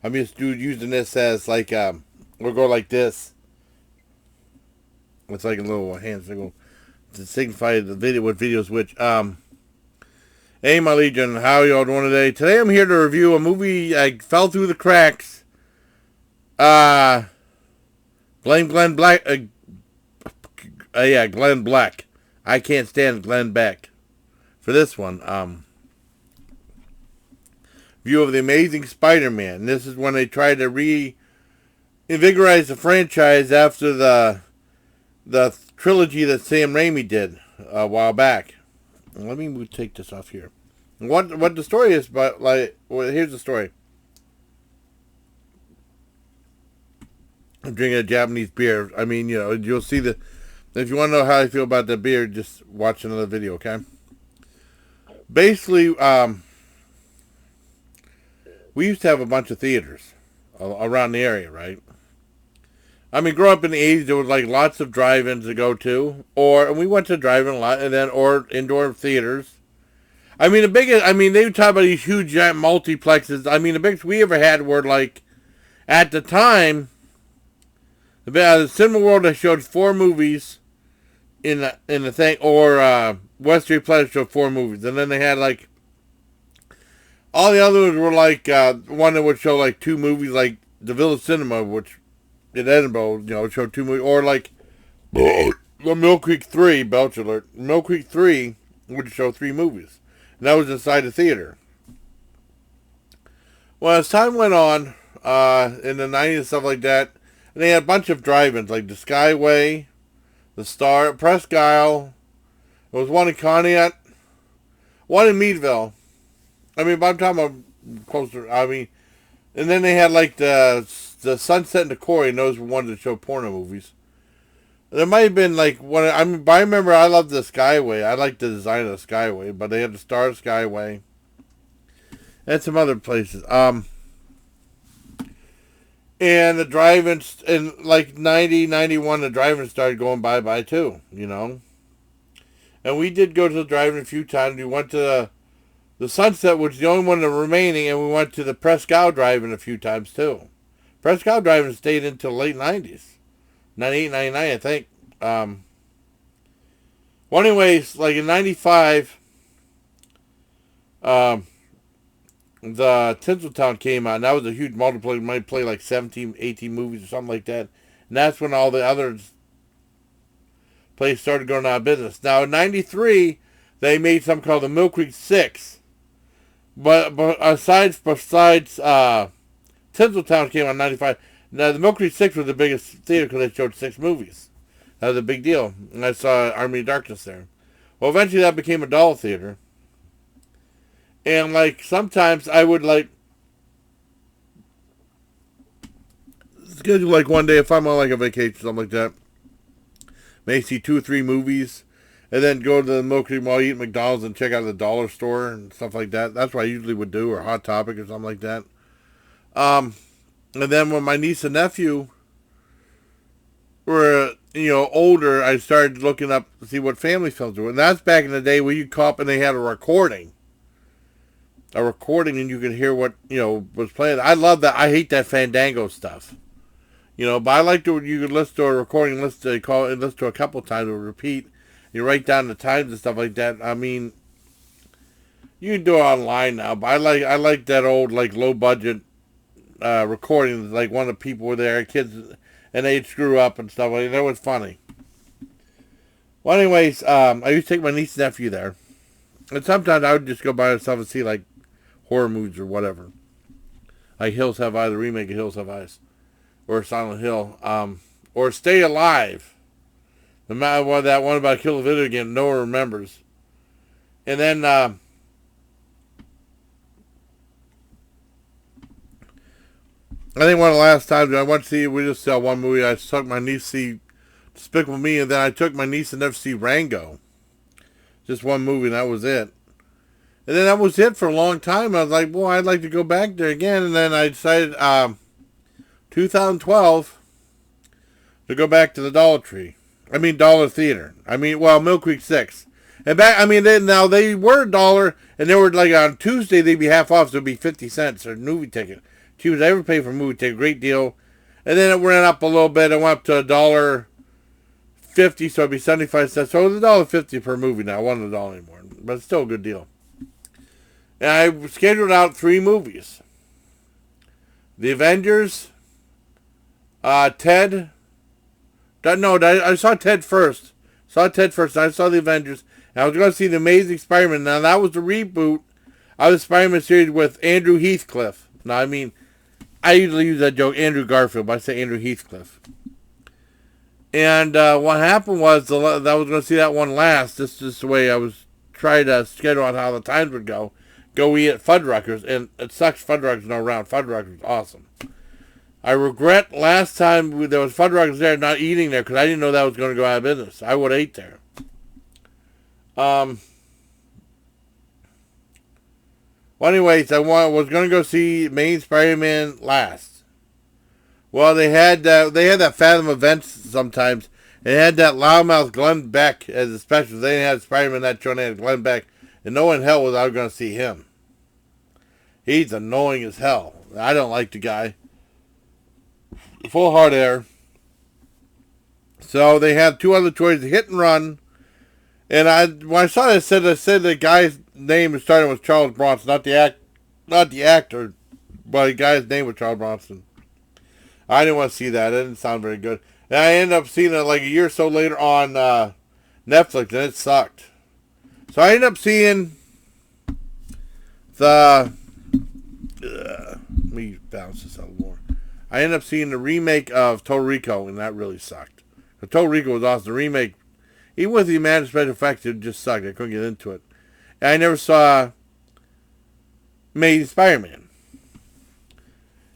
I'm just using this as like we'll go like this. It's like a little hand signal to signify the video what videos which. Hey, my legion, how y'all doing today? Today I'm here to review a movie I fell through the cracks. Uh, blame Glenn Black. Yeah, Glenn Black. I can't stand Glenn Beck for this one. View of the Amazing Spider-Man. This is when they tried to reinvigorate the franchise after the trilogy that Sam Raimi did a while back. Let me take this off here. What the story is, but like, well, here's the story. I'm drinking a Japanese beer. I mean, you'll see the. If you want to know how I feel about that beer, just watch another video, okay? Basically, we used to have a bunch of theaters around the area, right? I mean, growing up in the 80s, there was like lots of drive-ins to go to, and we went to drive-in a lot, and then or indoor theaters. I mean, they would talk about these huge giant multiplexes. I mean, the biggest we ever had were like, at the time, the Cinema World that showed 4 movies in the thing, or West Street Plaza showed 4 movies, and then they had like all the others were like one that would show like 2 movies, like the Village Cinema, which in Edinburgh, showed 2 movies, or like the Mill Creek 3, belch alert. Mill Creek 3 would show 3 movies, and that was inside the theater. Well, as time went on, in the 90s and stuff like that, and they had a bunch of drive-ins, like the Skyway, the Star, Presque Isle. There was one in Conneaut, one in Meadville. I mean, but I'm talking about closer. I mean, and then they had like the Sunset and the Quarry, and those were ones that show porno movies. There might have been like one. I mean, but I remember I loved the Skyway. I liked the design of the Skyway, but they had the Star Skyway and some other places. And the drive-in, in like 90, 91, the drive-in started going bye-bye too, And we did go to the drive-in a few times. We went to the Sunset, which is the only one remaining, and we went to the Presque Isle drive-in a few times too. Presque Isle drive-in stayed until late 90s. 98, 99, I think. Well, anyways, like in 95, the Tinseltown came out, and that was a huge multiplayer. You might play like 17, 18 movies or something like that. And that's when all the other places started going out of business. Now, in 93, they made something called the Mill Creek 6. But besides Tinseltown came out in 95. Now, the Mill Creek 6 was the biggest theater because they showed 6 movies. That was a big deal. And I saw Army of Darkness there. Well, eventually that became a dollar theater. And, like, sometimes I would, like, schedule, like, one day if I'm on, like, a vacation or something like that. Maybe see 2 or 3 movies. And then go to the Mill Creek Mall, eat McDonald's, and check out the dollar store and stuff like that. That's what I usually would do, or Hot Topic or something like that. And then when my niece and nephew were, older, I started looking up to see what family films were. And that's back in the day where you call up and they had a recording. And you could hear what, was playing. I love that. I hate that Fandango stuff. But I like to, you could listen to a recording, listen to a couple times, or repeat. You write down the times and stuff like that. I mean, you can do it online now, but I like that old, like, low budget recording. Like, one of the people were there, kids, and they'd screw up and stuff like that. That was funny. Well, anyways, I used to take my niece and nephew there. And sometimes I would just go by myself and see, like, horror movies or whatever. Like Hills Have Eyes, the remake of Hills Have Eyes. Or Silent Hill. Or Stay Alive. The one, that one about Kill the Video Game, no one remembers. And then, I think one of the last times I went to see, we just saw one movie. I took my niece to see Despicable Me, and then I took my niece and nephew to see Rango. Just one movie, and that was it. And then that was it for a long time. I was like, boy, I'd like to go back there again. And then I decided, 2012, to go back to the Dollar Theater. Mill Creek 6. And they were $1, and they were like on Tuesday, they'd be half off, so it'd be 50 cents or movie ticket. cheapest I ever paid for a movie. Take a great deal. And then it went up a little bit. It went up to $1.50, so it'd be 75 cents. So it was $1.50 per movie now. It wasn't $1 anymore, but it's still a good deal. And I scheduled out 3 movies: The Avengers, Ted. No, I saw Ted first. And I saw The Avengers. And I was going to see The Amazing Spider-Man. Now, that was the reboot of the Spider-Man series with Andrew Heathcliff. Now, I mean, I usually use that joke, Andrew Garfield, but I say Andrew Heathcliff. And what happened was, I was going to see that one last. This is the way I was trying to schedule out how the times would go. Go eat at Fuddruckers. And it sucks Fuddruckers no around. Fuddruckers is awesome. I regret last time there was Fuddruckers there not eating there because I didn't know that was going to go out of business. I would have ate there. Well, anyways, I was going to go see Main Spider-Man last. Well, they had that Fathom events sometimes. They had that loudmouth Glenn Beck as a special. They didn't have Spider-Man that show. They had Glenn Beck, and no one in hell was ever going to see him. He's annoying as hell. I don't like the guy. Full hard air. So they had 2 other choices: Hit and Run. And when I saw it, I said the guy's name started with Charles Bronson, not the actor, but the guy's name was Charles Bronson. I didn't want to see that. It didn't sound very good. And I ended up seeing it like a year or so later on Netflix, and it sucked. So I ended up seeing the... let me balance this out more. I ended up seeing the remake of Total Recall, and that really sucked. The Total Recall was awesome. The remake, even with the amount of special effects, it just sucked. I couldn't get into it. And I never saw Amazing Spider-Man.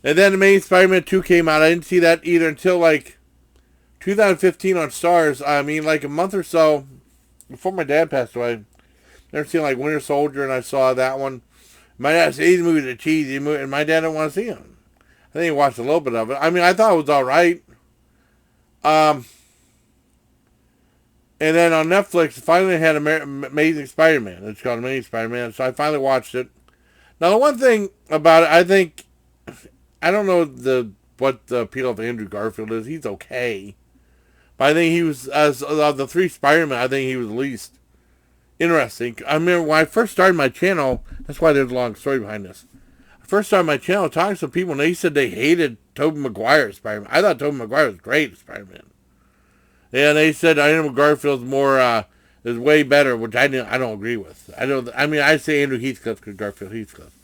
And then Amazing Spider-Man 2 came out. I didn't see that either until like 2015 on Stars. I mean, like a month or so before my dad passed away. Never seen like Winter Soldier, and I saw that one. My dad said these movies are cheesy, and my dad didn't want to see them. I think he watched a little bit of it. I mean, I thought it was all right. And then on Netflix, finally had Amazing Spider-Man. It's called Amazing Spider-Man, so I finally watched it. Now, the one thing about it, I don't know what the appeal of Andrew Garfield is. He's okay. But I think he was, of the 3 Spider-Men, I think he was the least interesting. I remember when I first started my channel, that's why there's a long story behind this. I first started my channel talking to some people, and they said they hated Tobey Maguire as Spider-Man. I thought Tobey Maguire was great as Spider-Man. And they said Andrew Garfield's is way better, which I don't agree with. I say Andrew Heathcliff because Garfield Heathcliff.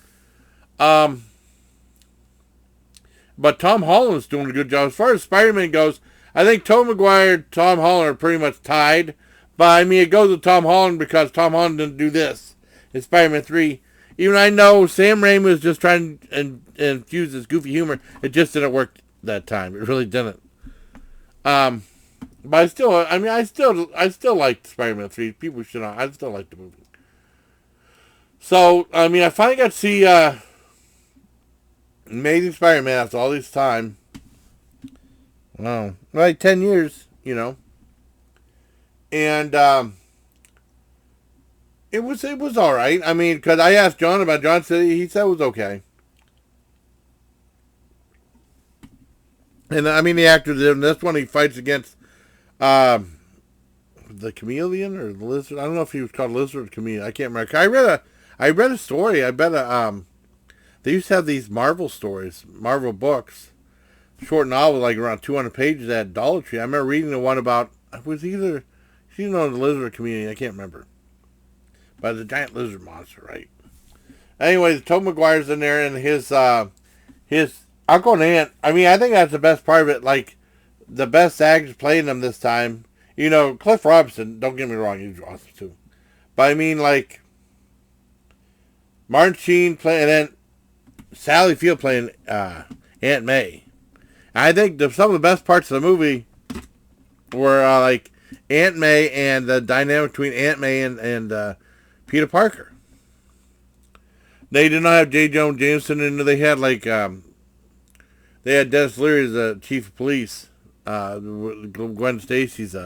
But Tom Holland's doing a good job. As far as Spider-Man goes, I think Tobey Maguire and Tom Holland are pretty much tied. But, I mean, it goes with Tom Holland because Tom Holland didn't do this in Spider-Man 3. Even I know Sam Raimi was just trying to infuse this goofy humor. It just didn't work that time. It really didn't. But I still liked Spider-Man 3. People should not. I still like the movie. So, I mean, I finally got to see Amazing Spider-Man after all this time. Wow. Like 10 years, you know. And it was all right. I mean, because I asked John about it. John said he said it was okay. And I mean, the actor in this one, he fights against the chameleon or the lizard. I don't know if he was called lizard or chameleon. I can't remember. I read a story. I bet they used to have these Marvel stories, Marvel books, short novels, like around 200 pages at Dollar Tree. I remember reading the one about, it was either, the lizard or chameleon, I can't remember. But it's a giant lizard monster, right? Anyways, Tobey Maguire's in there, and his uncle and aunt, I mean, I think that's the best part of it. Like, the best actors playing them this time. You know, Cliff Robinson, don't get me wrong, he's awesome too. But I mean, like, Martin Sheen playing, and then Sally Field playing Aunt May. I think some of the best parts of the movie were like Aunt May and the dynamic between Aunt May and Peter Parker. They did not have J. Jonah Jameson, and they had like they had Dennis Leary as the chief of police, Gwen Stacy's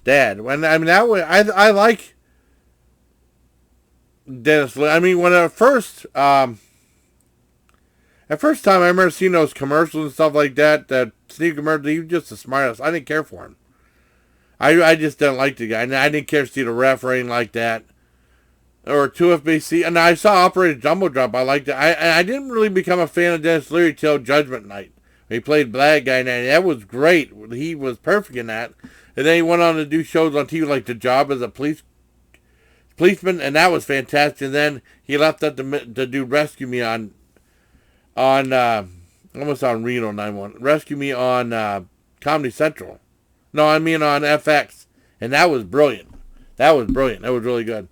dad. When I mean I like Dennis Leary. I mean when at first At first time, I remember seeing those commercials and stuff like that. That Steve commercial, he was just the smartest. I didn't care for him. I just didn't like the guy. And I didn't care to see the ref or anything like that. Or 2FBC. And I saw Operator Jumbo Drop. I liked it. I didn't really become a fan of Dennis Leary till Judgment Night. He played Bad Guy, and that was great. He was perfect in that. And then he went on to do shows on TV like The Job as a policeman, and that was fantastic. And then he left that to do Rescue Me on almost on Reno 911. Rescue Me on Comedy Central. No, I mean on FX. And that was brilliant. That was really good.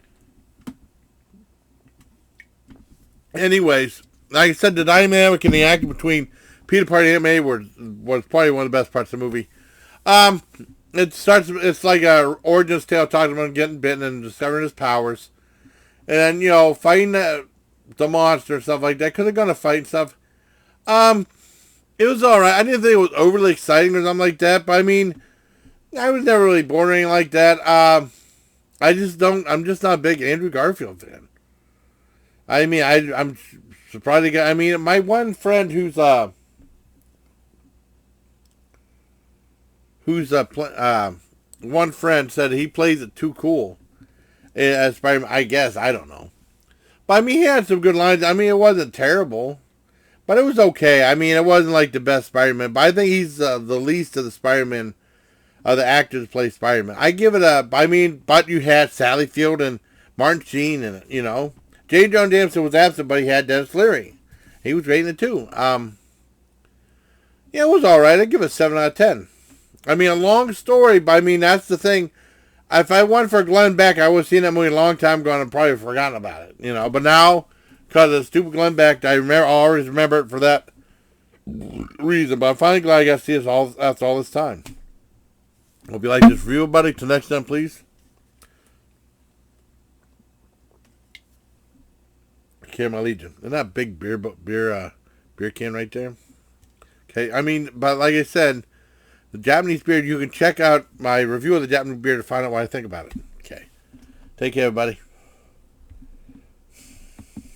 Anyways, like I said, the dynamic and the acting between Peter Party and Aunt May was probably one of the best parts of the movie. It's like a origin tale talking about him getting bitten and discovering his powers. And then, fighting the monster and stuff like that. Because they're going to fight and stuff. It was alright. I didn't think it was overly exciting or something like that. But I mean, I was never really bored or anything like that. I'm just not a big Andrew Garfield fan. I mean, I'm surprised. I mean, my one friend who's one friend said he plays it too cool as Spider-Man. I guess, I don't know. But I mean, he had some good lines. I mean, it wasn't terrible, but it was okay. I mean, it wasn't like the best Spider-Man, but I think he's the least of the Spider-Man, the actors who play Spider-Man. I give it but you had Sally Field and Martin Sheen and J. Jonah Jameson was absent, but he had Dennis Leary. He was great in it too. It was alright. I'd give it a 7 out of 10. I mean, a long story, but I mean, that's the thing. If I went for Glenn Beck, I would have seen that movie a long time ago and probably forgotten about it. But now, because of stupid Glenn Beck, I'll always remember it for that reason. But I'm finally glad I got to see this after all this time. Hope you like this review, buddy. Till next time, please. Care my Legion. Isn't that big beer can right there? Okay, I mean, but like I said, the Japanese beer, you can check out my review of the Japanese beer to find out what I think about it. Okay. Take care, everybody.